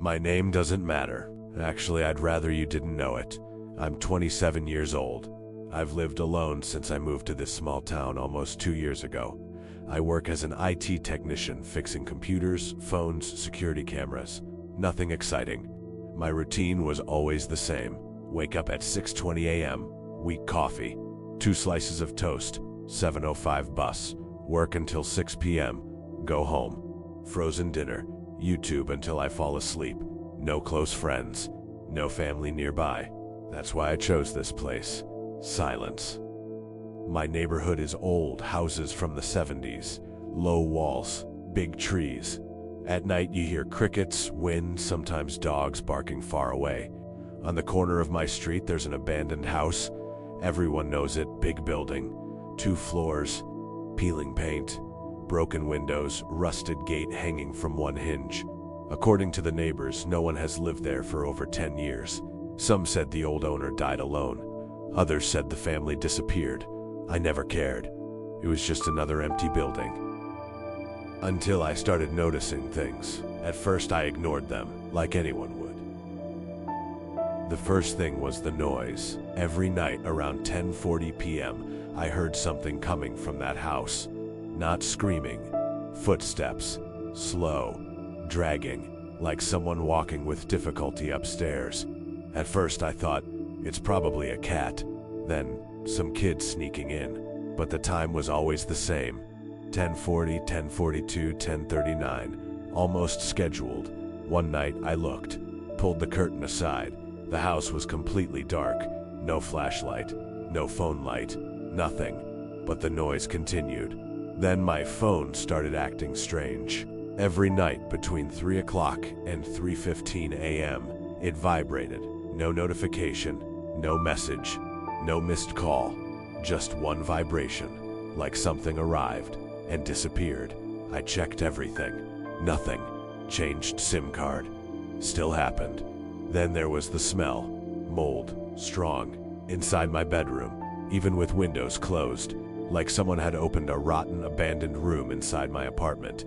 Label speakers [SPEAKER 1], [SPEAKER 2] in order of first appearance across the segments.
[SPEAKER 1] My name doesn't matter. Actually, I'd rather you didn't know it. I'm 27 years old. I've lived alone since I moved to this small town almost 2 years ago. I work as an IT technician fixing computers, phones, security cameras. Nothing exciting. My routine was always the same. Wake up at 6:20 a.m., weak coffee, 2 slices of toast, 7:05 bus, work until 6 p.m., go home. Frozen dinner, YouTube until I fall asleep. No close friends, no family nearby. That's why I chose this place. Silence. My neighborhood is old, houses from the 70s, low walls, big trees. At night you hear crickets, wind, sometimes dogs barking far away. On the corner of my street there's an abandoned house. Everyone knows it, big building, 2 floors, peeling paint, broken windows, rusted gate hanging from one hinge. According to the neighbors, no one has lived there for over 10 years. Some said the old owner died alone. Others said the family disappeared. I never cared. It was just another empty building. Until I started noticing things. At first I ignored them, like anyone would. The first thing was the noise. Every night around 10:40 p.m., I heard something coming from that house. Not screaming. Footsteps. Slow. Dragging. Like someone walking with difficulty upstairs. At first I thought, it's probably a cat. Then, some kids sneaking in. But the time was always the same. 10:40, 10:42, 10:39. Almost scheduled. One night I looked. Pulled the curtain aside. The house was completely dark. No flashlight. No phone light. Nothing. But the noise continued. Then my phone started acting strange. Every night between 3 o'clock and 3:15 a.m., it vibrated. No notification, no message, no missed call. Just one vibration, like something arrived and disappeared. I checked everything. Nothing. Changed SIM card. Still happened. Then there was the smell. Mold. Strong. Inside my bedroom. Even with windows closed. Like someone had opened a rotten, abandoned room inside my apartment.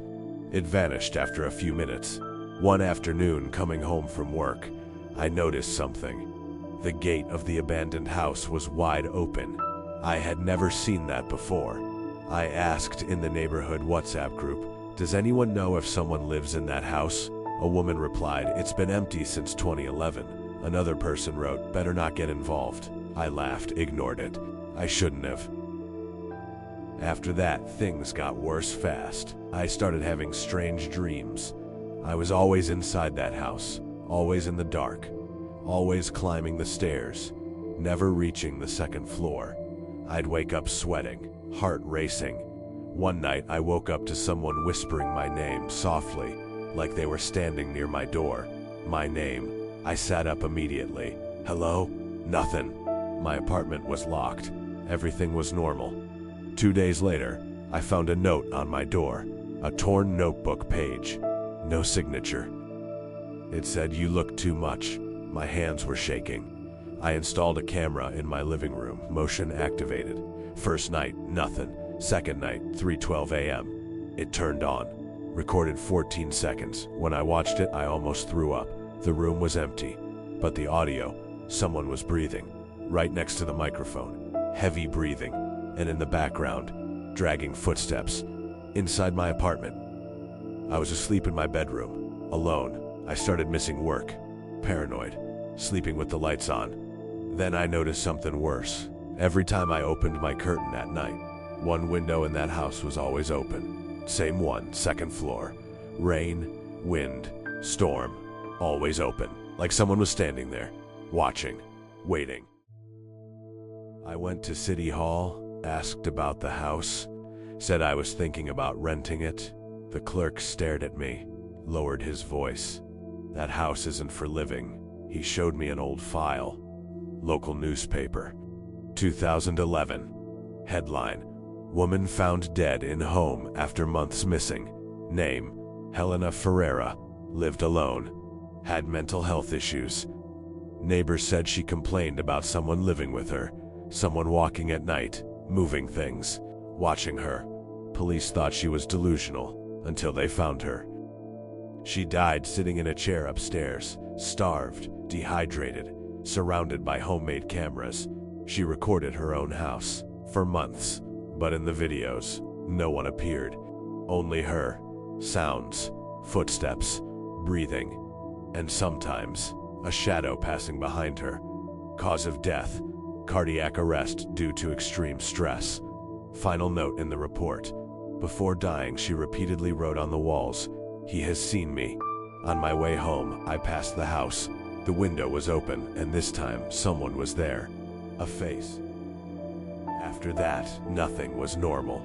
[SPEAKER 1] It vanished after a few minutes. One afternoon, coming home from work, I noticed something. The gate of the abandoned house was wide open. I had never seen that before. I asked in the neighborhood WhatsApp group, "Does anyone know if someone lives in that house?" A woman replied, "It's been empty since 2011. Another person wrote, "Better not get involved." I laughed, ignored it. I shouldn't have. After that, things got worse fast. I started having strange dreams. I was always inside that house, always in the dark, always climbing the stairs, never reaching the 2nd floor. I'd wake up sweating, heart racing. One night I woke up to someone whispering my name softly, like they were standing near my door. My name. I sat up immediately. Hello? Nothing. My apartment was locked. Everything was normal. 2 days later, I found a note on my door, a torn notebook page, no signature. It said, "You look too much." My hands were shaking. I installed a camera in my living room, motion activated. First night, nothing. Second night, 3:12 a.m. It turned on. Recorded 14 seconds. When I watched it, I almost threw up. The room was empty, but the audio, someone was breathing, right next to the microphone. Heavy breathing. And in the background, dragging footsteps, inside my apartment. I was asleep in my bedroom, alone. I started missing work, paranoid, sleeping with the lights on. Then I noticed something worse. Every time I opened my curtain at night, one window in that house was always open. Same one, 2nd floor. Rain, wind, storm, always open, like someone was standing there, watching, waiting. I went to City Hall, asked about the house, said I was thinking about renting it. The clerk stared at me, lowered his voice. "That house isn't for living." He showed me an old file. Local newspaper. 2011. Headline: Woman found dead in home after months missing. Name: Helena Ferreira. Lived alone. Had mental health issues. Neighbors said she complained about someone living with her. Someone walking at night, moving things, watching her. Police thought she was delusional, until they found her. She died sitting in a chair upstairs, starved, dehydrated, surrounded by homemade cameras. She recorded her own house for months, but in the videos, no one appeared. Only her. Sounds, footsteps, breathing, and sometimes a shadow passing behind her. Cause of death: cardiac arrest due to extreme stress. Final note in the report: before dying, she repeatedly wrote on the walls, "He has seen me." On my way home, I passed the house. The window was open, and this time someone was there. A face. After that, nothing was normal.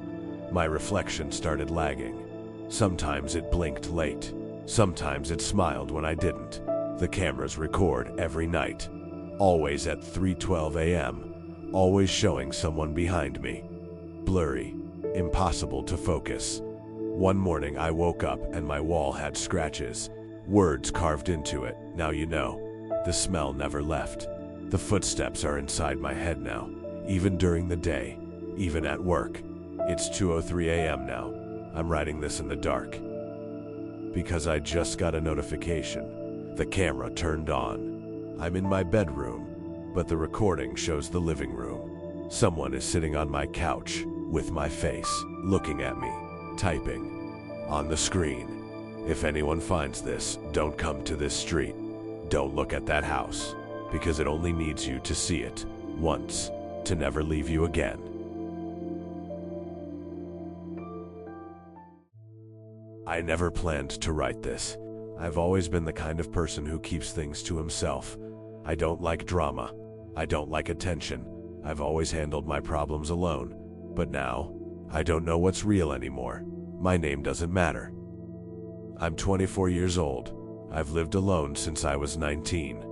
[SPEAKER 1] My reflection started lagging. Sometimes it blinked late. Sometimes it smiled when I didn't. The cameras record every night. Always at 3:12 a.m. Always showing someone behind me. Blurry. Impossible to focus. One morning I woke up and my wall had scratches. Words carved into it. Now you know. The smell never left. The footsteps are inside my head now. Even during the day. Even at work. It's 2:03 a.m. now. I'm writing this in the dark. Because I just got a notification. The camera turned on. I'm in my bedroom, but the recording shows the living room. Someone is sitting on my couch, with my face, looking at me, typing. On the screen. If anyone finds this, don't come to this street. Don't look at that house, because it only needs you to see it once, to never leave you again. I never planned to write this. I've always been the kind of person who keeps things to himself. I don't like drama. I don't like attention. I've always handled my problems alone. But now, I don't know what's real anymore. My name doesn't matter. I'm 24 years old. I've lived alone since I was 19.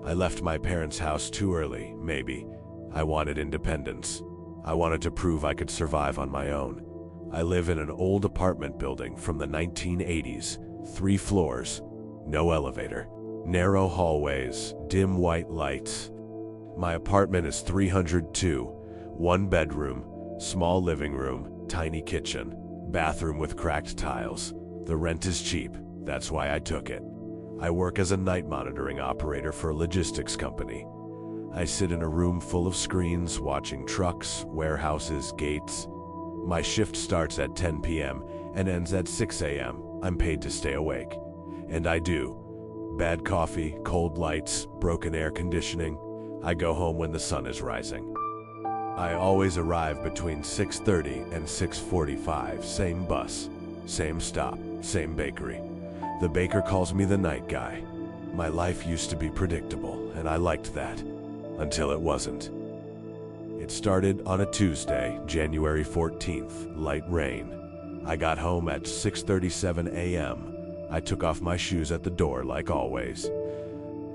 [SPEAKER 1] I left my parents' house too early, maybe. I wanted independence. I wanted to prove I could survive on my own. I live in an old apartment building from the 1980s, 3 floors, no elevator, narrow hallways, dim white lights. My apartment is 302, 1 bedroom, small living room, tiny kitchen, bathroom with cracked tiles. The rent is cheap, that's why I took it. I work as a night monitoring operator for a logistics company. I sit in a room full of screens, watching trucks, warehouses, gates. My shift starts at 10 p.m. and ends at 6 a.m. I'm paid to stay awake. And I do. Bad coffee, cold lights, broken air conditioning. I go home when the sun is rising. I always arrive between 6:30 and 6:45, same bus, same stop, same bakery. The baker calls me the night guy. My life used to be predictable, and I liked that. Until it wasn't. It started on a Tuesday, January 14th, light rain. I got home at 6:37 a.m. I took off my shoes at the door like always,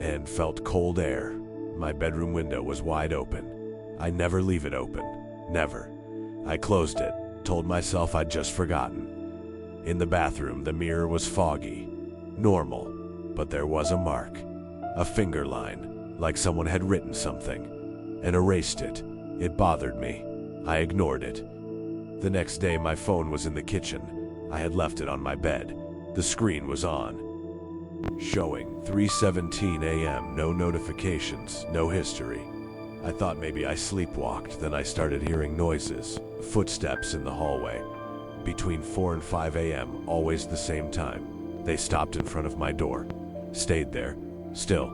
[SPEAKER 1] and felt cold air. My bedroom window was wide open. I never leave it open. Never. I closed it, told myself I'd just forgotten. In the bathroom, the mirror was foggy. Normal, but there was a mark. A finger line, like someone had written something, and erased it. It bothered me. I ignored it. The next day, my phone was in the kitchen. I had left it on my bed. The screen was on. Showing 3:17 a.m., no notifications, no history. I thought maybe I sleepwalked, then I started hearing noises, footsteps in the hallway. Between 4 and 5 a.m., always the same time. They stopped in front of my door. Stayed there. Still,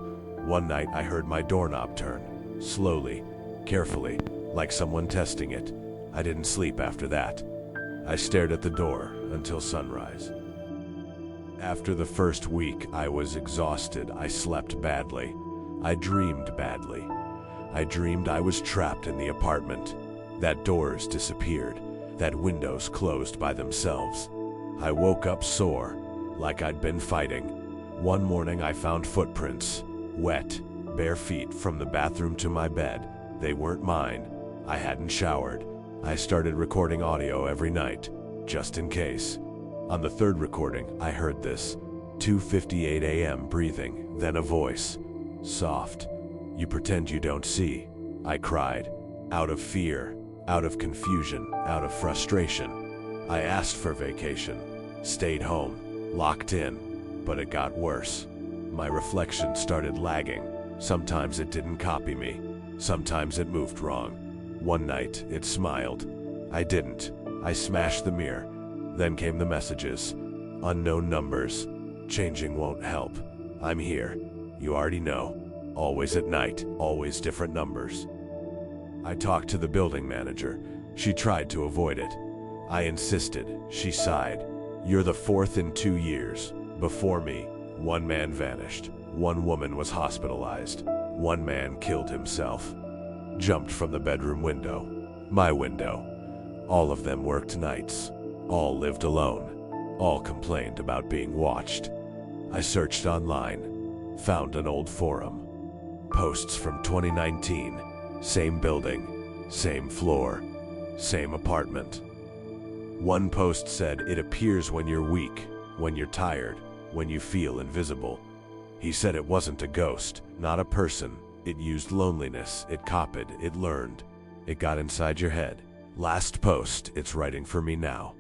[SPEAKER 1] one night I heard my doorknob turn. Slowly, carefully, like someone testing it. I didn't sleep after that. I stared at the door until sunrise. After the first week, I was exhausted. I slept badly. I dreamed badly. I dreamed I was trapped in the apartment, that doors disappeared, that windows closed by themselves. I woke up sore, like I'd been fighting. One morning I found footprints, wet, bare feet from the bathroom to my bed. They weren't mine. I hadn't showered. I started recording audio every night, just in case. On the third recording, I heard this, 2:58 a.m. breathing, then a voice. Soft. You pretend you don't see. I cried. Out of fear, out of confusion, out of frustration. I asked for vacation. Stayed home, locked in. But it got worse. My reflection started lagging. Sometimes it didn't copy me. Sometimes it moved wrong. One night, it smiled. I didn't. I smashed the mirror. Then came the messages. Unknown numbers. Changing won't help. I'm here. You already know. Always at night. Always different numbers. I talked to the building manager. She tried to avoid it. I insisted. She sighed. You're the fourth in 2 years. Before me, one man vanished. One woman was hospitalized. One man killed himself. Jumped from the bedroom window. My window. All of them worked nights. All lived alone. All complained about being watched. I searched online. Found an old forum. Posts from 2019. Same building. Same floor. Same apartment. One post said, it appears when you're weak, when you're tired, when you feel invisible. He said it wasn't a ghost, not a person. It used loneliness, it copied, it learned. It got inside your head. Last post, it's writing for me now.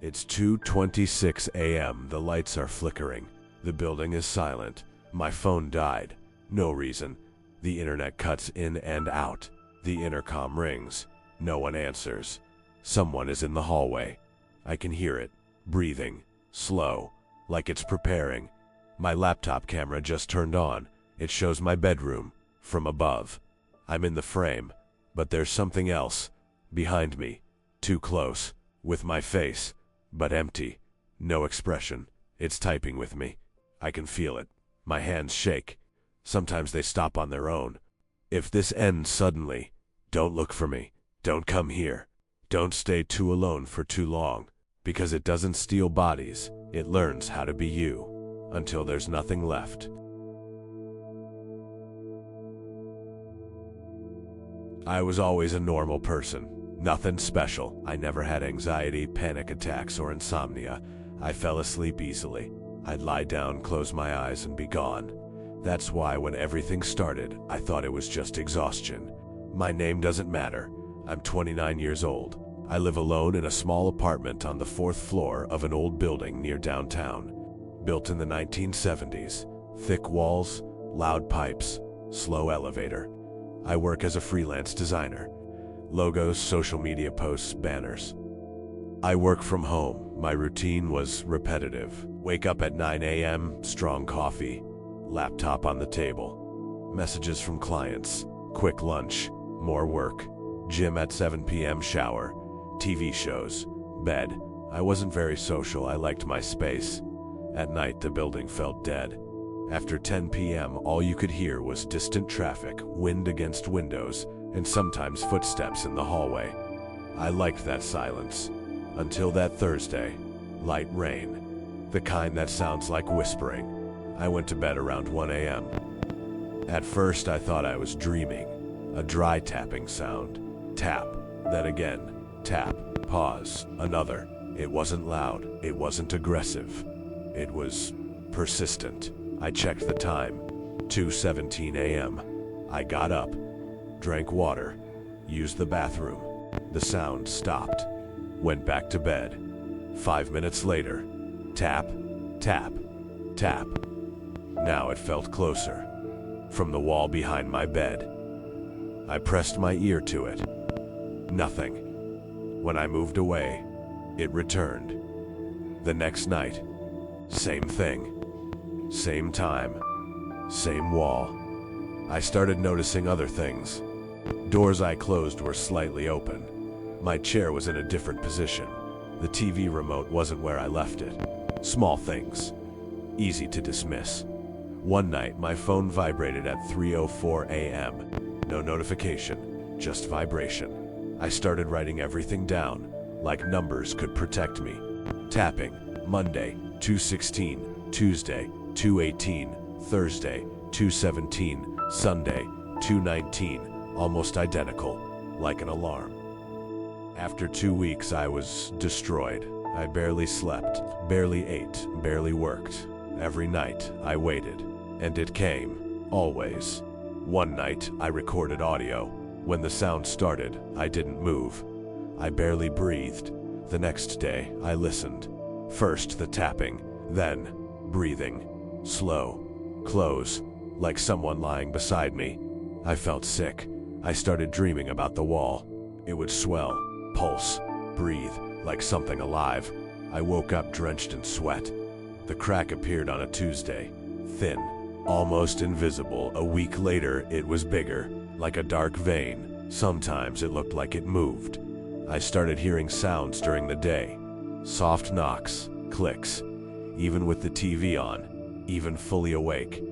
[SPEAKER 1] It's 2:26 a.m. The lights are flickering. The building is silent. My phone died. No reason. The internet cuts in and out. The intercom rings. No one answers. Someone is in the hallway. I can hear it. Breathing. Slow. Like it's preparing. My laptop camera just turned on. It shows my bedroom. From above. I'm in the frame. But there's something else. Behind me. Too close. With my face. But empty. No expression. It's typing with me. I can feel it. My hands shake. Sometimes they stop on their own. If this ends suddenly, don't look for me. Don't come here. Don't stay too alone for too long. Because it doesn't steal bodies. It learns how to be you. Until there's nothing left. I was always a normal person. Nothing special. I never had anxiety, panic attacks, or insomnia. I fell asleep easily. I'd lie down, close my eyes, and be gone. That's why when everything started, I thought it was just exhaustion. My name doesn't matter. I'm 29 years old. I live alone in a small apartment on the 4th floor of an old building near downtown. Built in the 1970s. Thick walls, loud pipes, slow elevator. I work as a freelance designer. Logos, social media posts, banners. I work from home. My routine was repetitive. Wake up at 9 a.m., strong coffee, laptop on the table. Messages from clients, quick lunch, more work. Gym at 7 p.m., shower, TV shows, bed. I wasn't very social, I liked my space. At night, the building felt dead. After 10 p.m., all you could hear was distant traffic, wind against windows, and sometimes footsteps in the hallway. I liked that silence. Until that Thursday. Light rain. The kind that sounds like whispering. I went to bed around 1 a.m. At first, I thought I was dreaming. A dry tapping sound. Tap. Then again. Tap. Pause. Another. It wasn't loud. It wasn't aggressive. It was persistent. I checked the time. 2:17 a.m. I got up. Drank water. Used the bathroom. The sound stopped. Went back to bed. 5 minutes later. Tap. Tap. Tap. Now it felt closer. From the wall behind my bed. I pressed my ear to it. Nothing. When I moved away, it returned. The next night, same thing. Same time. Same wall. I started noticing other things. Doors I closed were slightly open. My chair was in a different position. The TV remote wasn't where I left it. Small things. Easy to dismiss. One night, my phone vibrated at 3:04 a.m. No notification, just vibration. I started writing everything down, like numbers could protect me. Tapping. Monday, 2:16. Tuesday, 2:18. Thursday, 2:17. Sunday, 2:19. Almost identical, like an alarm. After 2 weeks, I was destroyed. I barely slept, barely ate, barely worked. Every night, I waited. And it came. Always. One night, I recorded audio. When the sound started, I didn't move. I barely breathed. The next day, I listened. First the tapping, then breathing. Slow. Close. Like someone lying beside me. I felt sick. I started dreaming about the wall. It would swell, pulse, breathe, like something alive. I woke up drenched in sweat. The crack appeared on a Tuesday. Thin. Almost invisible. A week later, it was bigger. Like a dark vein. Sometimes it looked like it moved. I started hearing sounds during the day. Soft knocks, clicks, even with the TV on, even fully awake.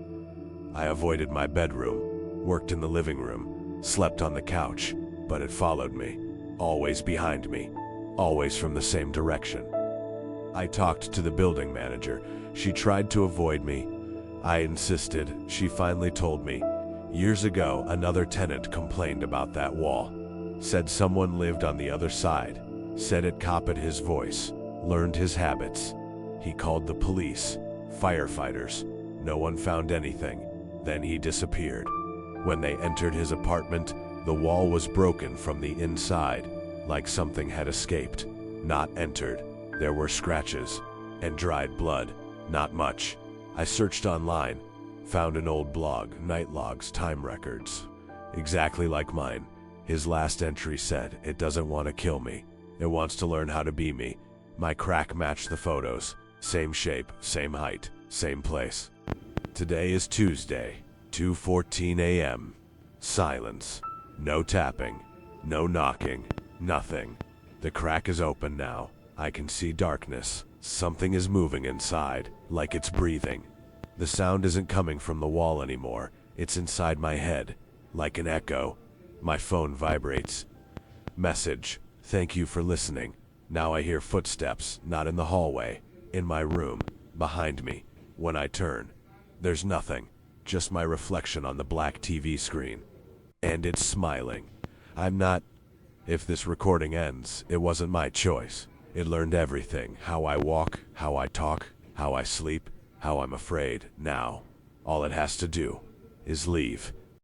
[SPEAKER 1] I avoided my bedroom, worked in the living room, slept on the couch, but it followed me, always behind me, always from the same direction. I talked to the building manager. She tried to avoid me. I insisted. She finally told me. Years ago, another tenant complained about that wall. Said someone lived on the other side. Said it copied his voice. Learned his habits. He called the police, firefighters. No one found anything. Then he disappeared. When they entered his apartment, the wall was broken from the inside, like something had escaped, not entered. There were scratches and dried blood. Not much. I searched online, found an old blog, night logs, time records. Exactly like mine. His last entry said, "It doesn't want to kill me. It wants to learn how to be me." My crack matched the photos. Same shape, same height, same place. Today is Tuesday, 2:14 a.m. Silence. No tapping. No knocking. Nothing. The crack is open now. I can see darkness. Something is moving inside, like it's breathing. The sound isn't coming from the wall anymore. It's inside my head, like an echo. My phone vibrates. Message. Thank you for listening. Now I hear footsteps, not in the hallway, in my room, behind me. When I turn, there's nothing, just my reflection on the black TV screen. And it's smiling. I'm not... If this recording ends, it wasn't my choice. It learned everything. How I walk, how I talk, how I sleep, how I'm afraid. Now, all it has to do is leave.